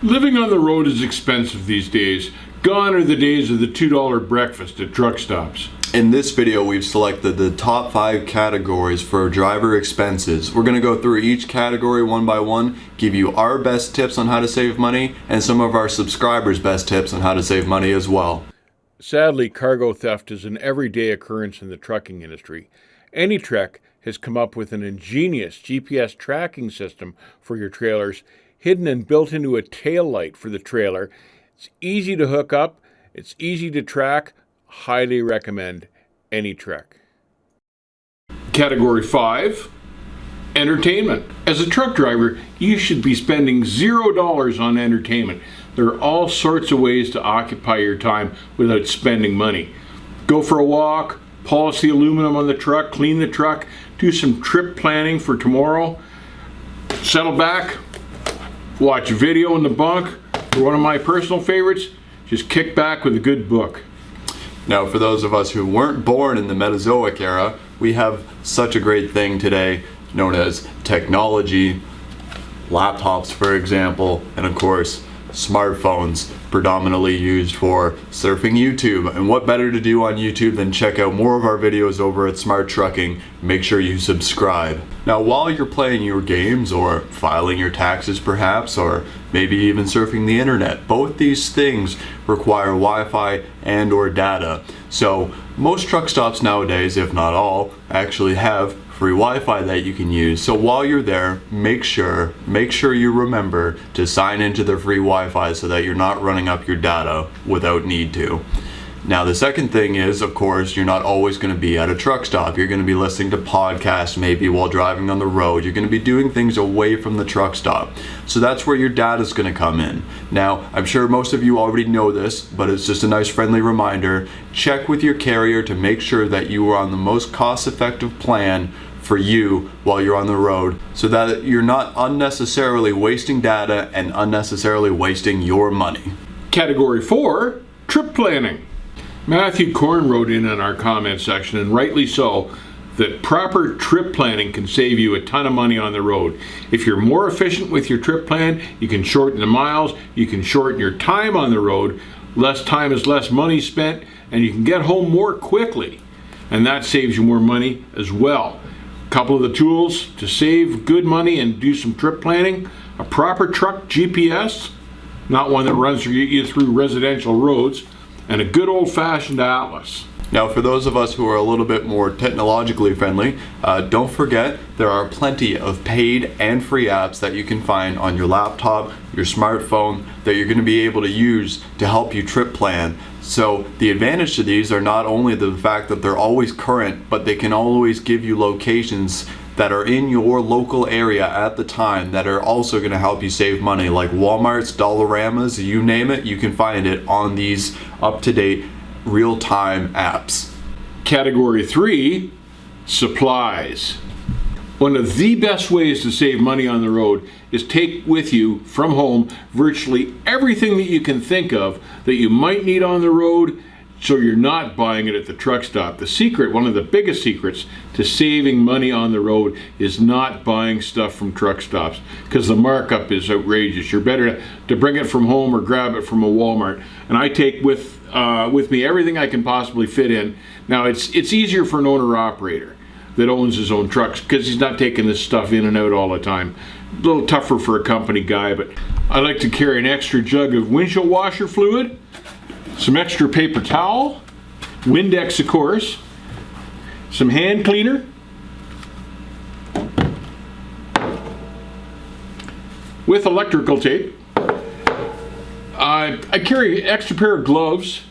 Living on the road is expensive these days. Gone are the days of the $2 breakfast at truck stops. In this video, we've selected the top 5 categories for driver expenses. We're going to go through each category one by one, give you our best tips on how to save money, and some of our subscribers' best tips on how to save money as well. Sadly, cargo theft is an everyday occurrence in the trucking industry. AnyTrek has come up with an ingenious GPS tracking system for your trailers, hidden and built into a tail light for the trailer. It's easy to hook up, it's easy to track. Highly recommend AnyTrek. Category 5, entertainment. As a truck driver, you should be spending $0 on entertainment. There are all sorts of ways to occupy your time without spending money. Go for a walk, polish the aluminum on the truck, clean the truck, do some trip planning for tomorrow, settle back, watch a video in the bunk, or one of my personal favorites, just kick back with a good book. Now, for those of us who weren't born in the Mesozoic era, we have such a great thing today known as technology, laptops for example, and of course smartphones, predominantly used for surfing YouTube. And what better to do on YouTube than check out more of our videos over at Smart Trucking. Make sure you subscribe. Now, while you're playing your games or filing your taxes perhaps, or maybe even surfing the internet, both these things require Wi-Fi and or data. So most truck stops nowadays, if not all, actually have free Wi-Fi that you can use. So while you're there, make sure you remember to sign into the free Wi-Fi so that you're not running up your data without need to. Now, the second thing is, of course, you're not always going to be at a truck stop. You're going to be listening to podcasts maybe while driving on the road. You're going to be doing things away from the truck stop. So that's where your data is going to come in. Now, I'm sure most of you already know this, but it's just a nice friendly reminder. Check with your carrier to make sure that you are on the most cost-effective plan for you while you're on the road, so that you're not unnecessarily wasting data and unnecessarily wasting your money. Category 4, trip planning. Matthew Korn wrote in our comment section, and rightly so, that proper trip planning can save you a ton of money on the road. If you're more efficient with your trip plan, you can shorten the miles, you can shorten your time on the road. Less time is less money spent, and you can get home more quickly. And that saves you more money as well. A couple of the tools to save good money and do some trip planning: a proper truck GPS, not one that runs you through residential roads, and a good old-fashioned atlas. Now, for those of us who are a little bit more technologically friendly, don't forget there are plenty of paid and free apps that you can find on your laptop, your smartphone, that you're going to be able to use to help you trip plan. So the advantage to these are not only the fact that they're always current, but they can always give you locations that are in your local area at the time that are also going to help you save money, like Walmart's, Dollaramas, you name it, you can find it on these up-to-date real-time apps. Category 3, supplies. One of the best ways to save money on the road is take with you from home virtually everything that you can think of that you might need on the road, so you're not buying it at the truck stop. The secret, one of the biggest secrets to saving money on the road, is not buying stuff from truck stops, because the markup is outrageous. You're better to bring it from home or grab it from a Walmart. And I take with me everything I can possibly fit in. Now, it's easier for an owner-operator that owns his own trucks, because he's not taking this stuff in and out all the time. A little tougher for a company guy, but I like to carry an extra jug of windshield washer fluid, some extra paper towel, Windex of course, some hand cleaner, with electrical tape. I carry an extra pair of gloves,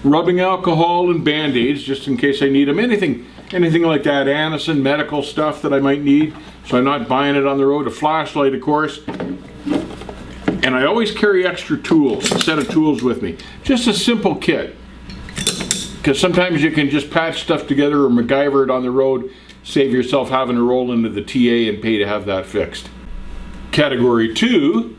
rubbing alcohol, and Band-Aids just in case I need them. Anything like that, Anacin, medical stuff that I might need, so I'm not buying it on the road. A flashlight, of course. And I always carry extra tools, a set of tools with me. Just a simple kit, because sometimes you can just patch stuff together or MacGyver it on the road, save yourself having to roll into the TA and pay to have that fixed. Category 2,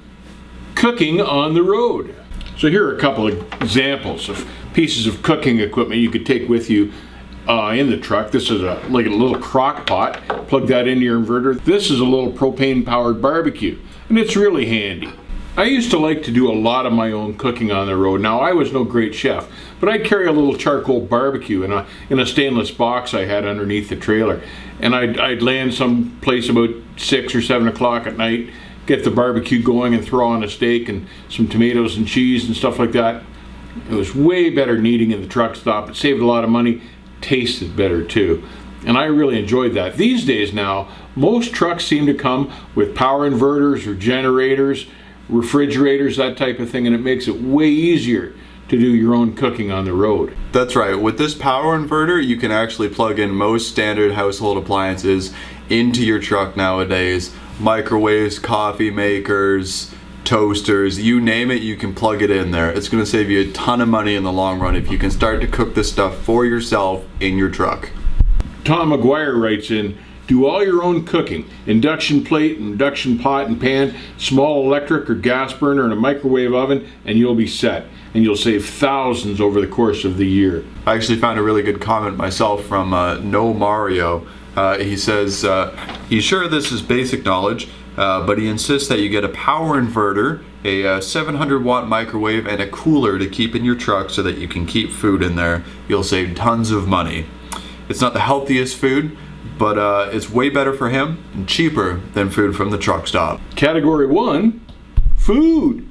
cooking on the road. So here are a couple of examples of pieces of cooking equipment you could take with you in the truck. This is like a little crock pot. Plug that into your inverter. This is a little propane powered barbecue. and it's really handy. I used to like to do a lot of my own cooking on the road. Now, I was no great chef, but I'd carry a little charcoal barbecue in a stainless box I had underneath the trailer. And I'd land some place about 6 or 7 o'clock at night, get the barbecue going and throw on a steak and some tomatoes and cheese and stuff like that. It was way better than eating in the truck stop. It saved a lot of money, tasted better too. And I really enjoyed that. These days now, most trucks seem to come with power inverters or generators, refrigerators, that type of thing, and it makes it way easier to do your own cooking on the road. That's right. With this power inverter, you can actually plug in most standard household appliances into your truck nowadays. Microwaves, coffee makers, toasters, you name it, you can plug it in there. It's going to save you a ton of money in the long run if you can start to cook this stuff for yourself in your truck. Tom McGuire writes in, do all your own cooking. Induction plate, induction pot and pan, small electric or gas burner and a microwave oven, and you'll be set. And you'll save thousands over the course of the year. I actually found a really good comment myself from No Mario. He says, he's sure this is basic knowledge, but he insists that you get a power inverter, a 700 watt microwave, and a cooler to keep in your truck so that you can keep food in there. You'll save tons of money. It's not the healthiest food, but it's way better for him and cheaper than food from the truck stop. Category 1, food.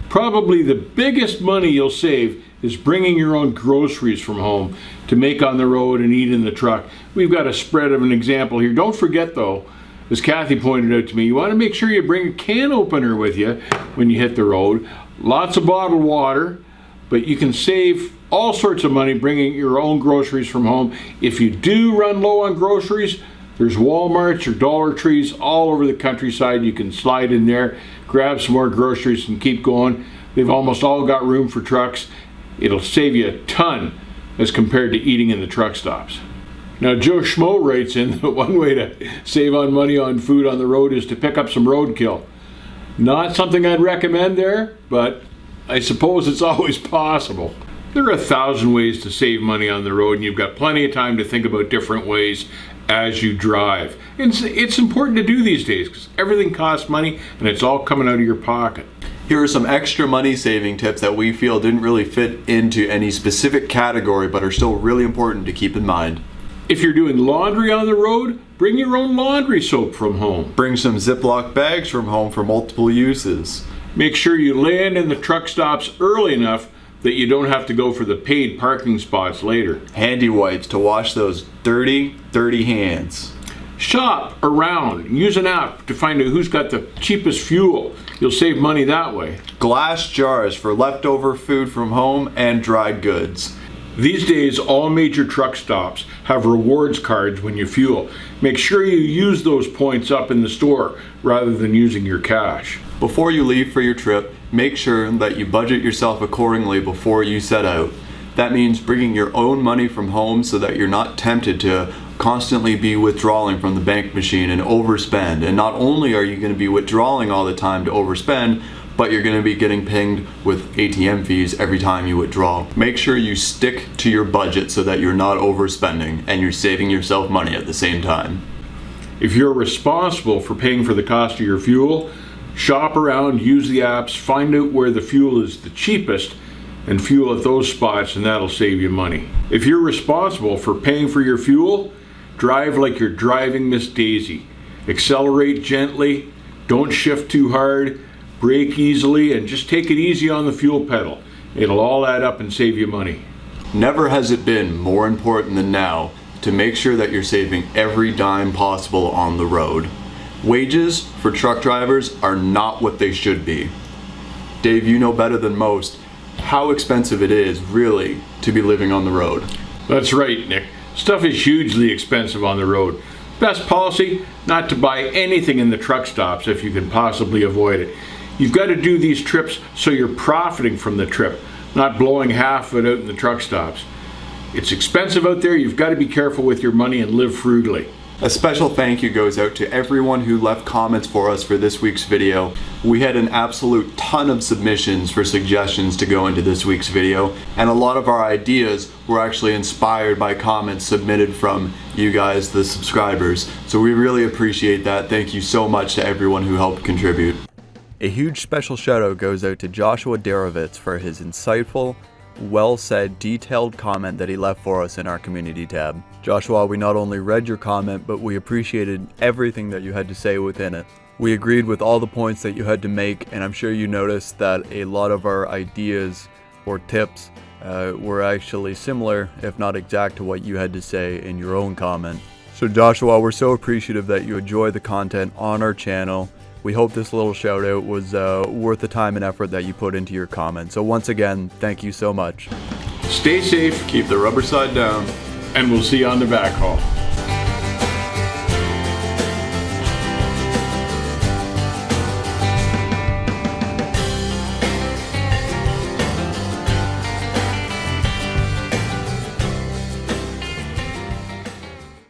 Probably the biggest money you'll save is bringing your own groceries from home to make on the road and eat in the truck. We've got a spread of an example here. Don't forget though, as Kathy pointed out to me, you want to make sure you bring a can opener with you when you hit the road. Lots of bottled water, but you can save all sorts of money bringing your own groceries from home. If you do run low on groceries, there's Walmarts or Dollar Trees all over the countryside. You can slide in there, grab some more groceries and keep going. They've almost all got room for trucks. It'll save you a ton as compared to eating in the truck stops. Now, Joe Schmo writes in that one way to save on money on food on the road is to pick up some roadkill. Not something I'd recommend there, but I suppose it's always possible. There are 1,000 ways to save money on the road, and you've got plenty of time to think about different ways as you drive. It's important to do these days because everything costs money and it's all coming out of your pocket. Here are some extra money saving tips that we feel didn't really fit into any specific category but are still really important to keep in mind. If you're doing laundry on the road, bring your own laundry soap from home. Bring some Ziploc bags from home for multiple uses. Make sure you land in the truck stops early enough that you don't have to go for the paid parking spots later. Handy wipes to wash those dirty hands. Shop around. Use an app to find out who's got the cheapest fuel. You'll save money that way. Glass jars for leftover food from home and dry goods. These days, all major truck stops have rewards cards when you fuel. Make sure you use those points up in the store rather than using your cash. Before you leave for your trip, make sure that you budget yourself accordingly before you set out. That means bringing your own money from home so that you're not tempted to constantly be withdrawing from the bank machine and overspend. And not only are you going to be withdrawing all the time to overspend, but you're going to be getting pinged with ATM fees every time you withdraw. Make sure you stick to your budget so that you're not overspending and you're saving yourself money at the same time. If you're responsible for paying for the cost of your fuel, shop around, use the apps, find out where the fuel is the cheapest, and fuel at those spots, and that'll save you money. If you're responsible for paying for your fuel, drive like you're driving Miss Daisy. Accelerate gently, don't shift too hard, brake easily, and just take it easy on the fuel pedal. It'll all add up and save you money. Never has it been more important than now to make sure that you're saving every dime possible on the road. Wages for truck drivers are not what they should be. Dave, you know better than most how expensive it is, really, to be living on the road. That's right, Nick. Stuff is hugely expensive on the road. Best policy, not to buy anything in the truck stops if you can possibly avoid it. You've got to do these trips so you're profiting from the trip, not blowing half of it out in the truck stops. It's expensive out there. You've got to be careful with your money and live frugally. A special thank you goes out to everyone who left comments for us for this week's video. We had an absolute ton of submissions for suggestions to go into this week's video, and a lot of our ideas were actually inspired by comments submitted from you guys, the subscribers. So we really appreciate that. Thank you so much to everyone who helped contribute. A huge special shout out goes out to Joshua Darovitz for his insightful, well said, detailed comment that he left for us in our community tab. Joshua, we not only read your comment, but we appreciated everything that you had to say within it. We agreed with all the points that you had to make, and I'm sure you noticed that a lot of our ideas or tips were actually similar, if not exact, to what you had to say in your own comment. So Joshua, we're so appreciative that you enjoy the content on our channel. We hope this little shout out was worth the time and effort that you put into your comment. So once again, thank you so much. Stay safe, Keep the rubber side down. and we'll see you on the back haul.